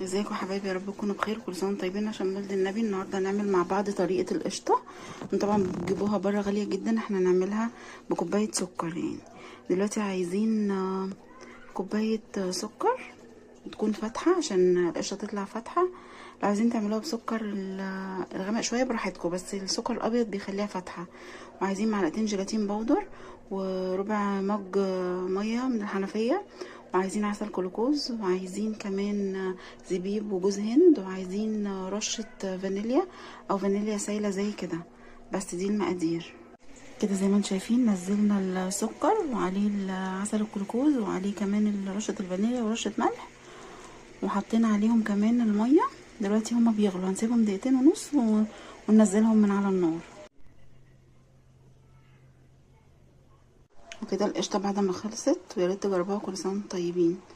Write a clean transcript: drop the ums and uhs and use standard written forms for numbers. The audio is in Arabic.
ازيكم يا حبايبي، يا رب تكونوا بخير. كل سنه وانتم طيبين. عشان مولد النبي النهارده هنعمل مع بعض طريقه القشطه. طبعا بتجيبوها بره غاليه جدا، احنا هنعملها بكوبايه سكر. يعني دلوقتي عايزين كوبايه سكر تكون فاتحه عشان القشطه تطلع فاتحه. لو عايزين تعملوها بسكر الغامق شويه براحتكم، بس السكر الابيض بيخليها فاتحه. وعايزين معلقتين جيلاتين بودر، وربع مج ميه من الحنفيه، وعايزين عسل كلوكوز، وعايزين كمان زبيب وجوز هند، وعايزين رشة فانيليا او فانيليا سايلة زي كده. بس دي المقادير كده زي ما انتم شايفين. نزلنا السكر وعليه عسل الكلوكوز وعليه كمان رشة الفانيليا ورشة ملح، وحطينا عليهم كمان المية. دلوقتي هما بيغلوا، هنسيبهم دقيقتين ونص وننزلهم من على النار. وكده القشطة بعد ما خلصت، وياريت تجربوها. كل سنة وانتم طيبين.